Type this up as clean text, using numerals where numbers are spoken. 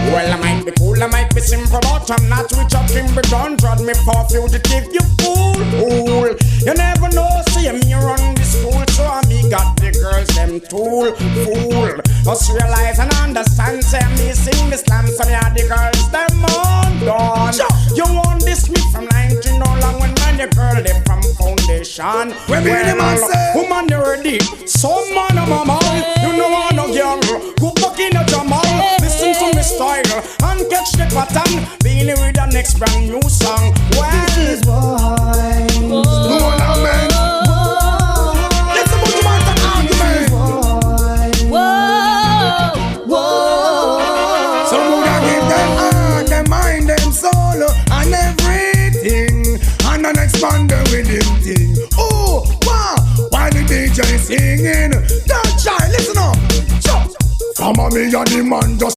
Well, I might be cool, I might be simple, but I'm not rich up in the gun. Trod me for fugitive, you fool. You never know, see me run this school, so me got the girls, them tool, fool. Just realize and understand, say me sing the slam, so me had the girls, them on done. You want this me from 19 all long when man, the girl, they from foundation. Well, woman, you ready? Some man, mama, you know I no girl. Go back in a Jamal, listen to me style and catch the pattern. Being with the next brand new song. Well, this is why. Let's put the man to argument. So would I give them heart, them mind, them soul, and everything, and an expander with him thing. Oh, wow! Why the DJ singing? That child, listen up. From a me and the man just